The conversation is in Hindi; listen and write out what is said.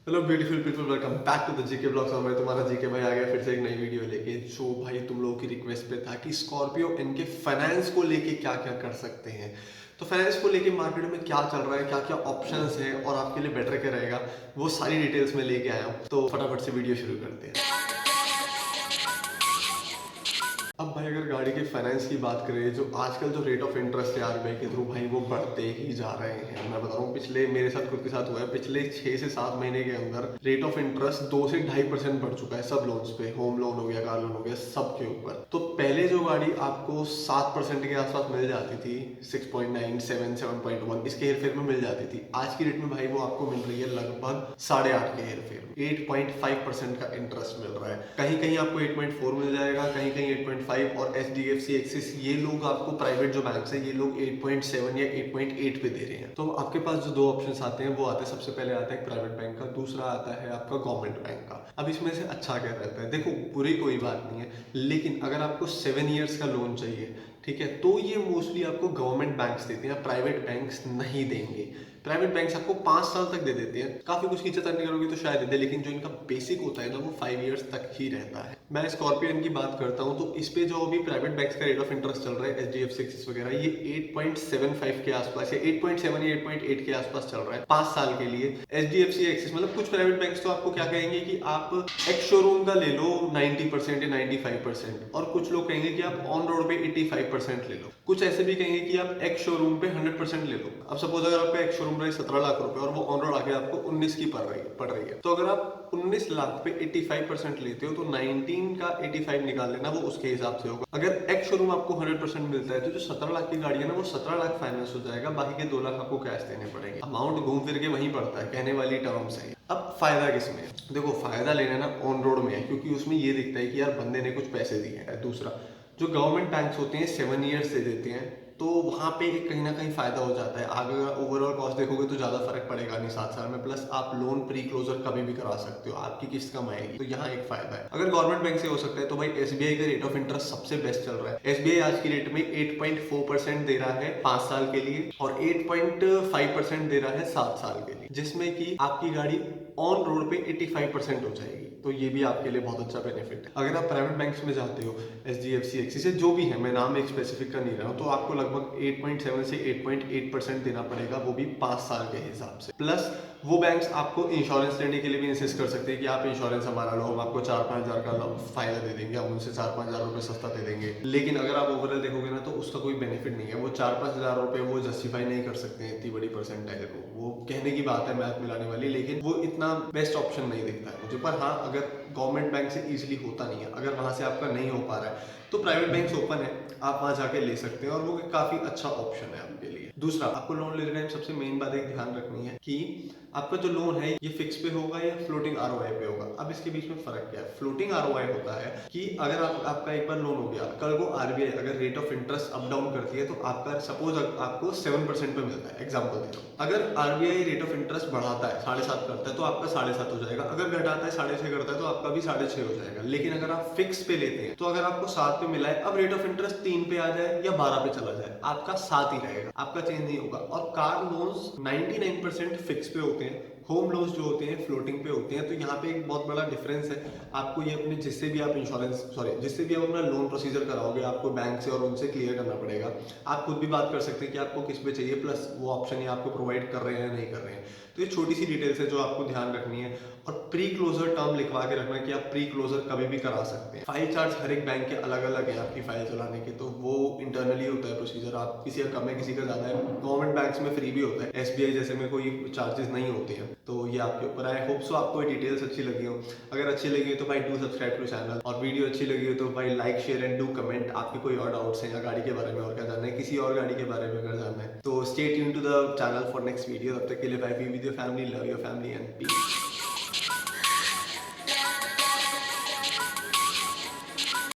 Hello beautiful people, welcome back to the GK blogs. और मैं तुम्हारा जीके भाई आ गया फिर से एक नई वीडियो लेके, जो भाई तुम लोगों की रिक्वेस्ट पे था कि स्कॉर्पियो इनके फाइनेंस को लेके क्या क्या कर सकते हैं। तो फाइनेंस को लेके मार्केट में क्या चल रहा है, क्या क्या ऑप्शंस हैं और आपके लिए बेटर क्या रहेगा, वो सारी डिटेल्स में लेके आया हूँ। तो फटाफट से वीडियो शुरू करते हैं। अब भाई अगर गाड़ी के फाइनेंस की बात करें, जो आजकल जो रेट ऑफ इंटरेस्ट है आरबीआई के थ्रू, भाई वो बढ़ते ही जा रहे हैं। मैं बता रहा हूँ, पिछले मेरे साथ खुद के साथ हुआ है, पिछले 6 से 7 महीने के अंदर रेट ऑफ इंटरेस्ट 2 से 2.5% बढ़ चुका है सब लोन्स पे। होम लोन हो गया, कार लोन हो गया, सब के ऊपर। तो पहले जो गाड़ी आपको 7% के आसपास मिल जाती थी, 6.9, 7, 7.1 इसके हेरफेर में मिल जाती थी, आज की डेट में भाई वो आपको मिल रही है लगभग 8.5 के हेरफेर में। 8.5% का इंटरेस्ट मिल रहा है। कहीं कहीं आपको 8.4 मिल जाएगा, कहीं कहीं 8.5। और HDFC एक्सिस, ये लोग आपको प्राइवेट जो बैंक है, ये लोग 8.7 या 8.8 पे दे रहे हैं। तो आपके पास जो दो ऑप्शन आते हैं वो आते हैं, सबसे पहले आता है प्राइवेट बैंक का, दूसरा आता है आपका गवर्नमेंट बैंक का। अब इसमें से अच्छा क्या रहता है, देखो बुरी कोई बात नहीं है, लेकिन अगर आपको 7 ईयर्स का लोन चाहिए, ठीक है, तो ये मोस्टली आपको गवर्नमेंट बैंक्स देते हैं, प्राइवेट बैंक्स नहीं देंगे। प्राइवेट बैंक्स आपको 5 साल तक दे देते हैं, काफी कुछ खींचा तानी करोगे तो शायद दे दे, लेकिन जो इनका बेसिक होता है ना, वो 5 ईयर्स तक ही रहता है। मैं स्कॉर्पियन की बात करता हूँ, तो इस पे जो अभी प्राइवेट बैंक्स का रेट ऑफ इंटरेस्ट चल रहा है, HDFC एक्सिस वगैरह, ये 8.75 के आसपास या 8.7 या 8.8 के आसपास चल रहा है 5 साल के लिए। HDFC एक्सिस मतलब कुछ प्राइवेट बैंक्स तो आपको क्या कहेंगे कि आप एक्स शोरूम का ले लो 90% या 95%, और कुछ लोग कहेंगे कि आप ऑन रोड पे 85% ले लो। कुछ ऐसे भी कहेंगे कि आप एक्स शोरूम पे 100% ले लो। अब सपोज अगर आपका एक्स शोरूम प्राइस 17 लाख रुपए और वो ऑन रोड आके आपको 19 की पड़ रही है, तो अगर आप 19 लाख पे 85% लेते हो, तो 19 का 85 निकाल लेना, वो उसके हिसाब से होगा। अगर एक्स शोरूम आपको 100% मिलता है, तो जो 17 लाख की गाड़ी है ना, वो 17 लाख फाइनेंस हो जाएगा, बाकी के 2 लाख आपको कैश देने पड़ेंगे। अमाउंट घूम फिर के वहीं पड़ता है, कहने वाली टर्म्स है। अब फायदा किसमें है? देखो फायदा लेना ना ऑन रोड में है, क्योंकि उसमें ये दिखता है कि यार बंदे ने कुछ पैसे दिए हैं। दूसरा, जो गवर्नमेंट बैंक्स होते हैं 7 ईयर्स से देते हैं, तो वहाँ पे कहीं ना कहीं फायदा हो जाता है। आगे ओवरऑल कॉस्ट देखोगे तो ज़्यादा फर्क पड़ेगा नहीं 7 साल में, प्लस आप लोन प्री क्लोजर कभी भी करा सकते हो, आपकी किस्त कम आएगी, तो यहाँ एक फायदा है। अगर गवर्नमेंट बैंक से हो सकता है, तो भाई SBI का रेट ऑफ इंटरेस्ट सबसे बेस्ट चल रहा है। SBI आज की डेट में 8.4% दे रहा है 5 साल के लिए, और 8.5% दे रहा है 7 साल के लिए, जिसमें कि आपकी गाड़ी ऑन रोड पे 85% हो जाएगी। तो ये भी आपके लिए बहुत अच्छा बेनिफिट है। अगर आप प्राइवेट बैंक्स में जाते हो, HDFC एक्सिस से जो भी है, मैं नाम एक स्पेसिफिक का नहीं रहा हूँ, तो आपको लगभग 8.7 से 8.8% देना पड़ेगा, वो भी 5 साल के हिसाब से। प्लस वो बैंक्स आपको इंश्योरेंस लेने के लिए भी इंसिस्ट कर सकते हैं कि आप इंश्योरेंस हमारा लो, हम आपको 4-5 हज़ार का फायदा दे देंगे, हम उनसे 4-5 हज़ार रुपये सस्ता दे देंगे। लेकिन अगर आप ओवरऑल देखोगे ना, तो उसका कोई बेनिफिट नहीं है। वो 4-5 हज़ार रुपये वो जस्टिफाई नहीं कर सकते हैं इतनी बड़ी परसेंटाइल को। वो कहने की बात है मैथ मिलाने वाली, लेकिन वो इतना बेस्ट ऑप्शन नहीं दिखता है मुझे। पर हाँ, अगर गवर्नमेंट बैंक से इजीली होता नहीं है, अगर वहां से आपका नहीं हो पा रहा है, तो प्राइवेट बैंक्स ओपन है, आप वहां जाके ले सकते हैं, और वो काफी अच्छा ऑप्शन है आपके लिए। दूसरा, आपको लोन लेते टाइम सबसे मेन बात एक ध्यान रखनी है कि आपका जो लोन है ये फिक्स पे होगा या फ्लोटिंग ROI पे होगा। अब इसके बीच में फर्क क्या है? फ्लोटिंग ROI होता है कि अगर आपका एक बार लोन हो गया, कल को RBI अगर rate of interest up down करती है, तो आपका सपोज आपको 7% पे मिलता है, एग्जाम्पल दे रहा हूँ, अगर RBI रेट ऑफ इंटरेस्ट बढ़ाता है 7.5 करता है, तो आपका 7.5 हो जाएगा। अगर घटाता है 6.5 करता है, तो आपका भी 6.5 हो जाएगा। लेकिन अगर आप फिक्स पे लेते हैं, तो अगर आपको 7 पे मिला है, अब रेट ऑफ इंटरेस्ट 3 पे आ जाए या 12 पे चला जाए, आपका 7 ही रहेगा, आपका चेंज नहीं होगा। और कार लोन्स 99% फिक्स पे होते हैं, होम लोन्स जो होते हैं फ्लोटिंग पे होते हैं। तो यहाँ पे एक बहुत बड़ा डिफरेंस है। आपको ये अपने जिससे भी आप जिससे भी आप अपना लोन प्रोसीजर कराओगे, आपको बैंक से और उनसे क्लियर करना पड़ेगा। आप खुद भी बात कर सकते हैं कि आपको किस पे चाहिए, प्लस वो ऑप्शन ये आपको प्रोवाइड कर रहे हैं या नहीं कर रहे हैं। तो ये छोटी सी डिटेल्स है जो आपको ध्यान रखनी है। और प्री क्लोजर टर्म लिखवा के रखना है कि आप प्री क्लोजर कभी भी करा सकते हैं। फाइल चार्ज हर एक बैंक के अलग अलग है आपकी फाइल चलाने के, तो वो इंटरनली होता है प्रोसीजर। आप किसी का कम है, किसी का ज्यादा है। गवर्नमेंट बैंक्स में फ्री भी होता है, SBI जैसे में कोई चार्जेस नहीं होते हैं। तो ये आपके ऊपर है। होप सो आपको ये डिटेल्स अच्छी लगी हो। अगर अच्छी लगी हो तो भाई डू सब्सक्राइब टू चैनल, और वीडियो अच्छी लगी हो तो भाई like share and do comment. आपके कोई और डाउट्स हैं या गाड़ी के बारे में और क्या जानना है, किसी और गाड़ी के बारे में अगर जानना है, तो stay tune to the channel for next video. तब तक के लिए bye, be with your family, love your family and piece.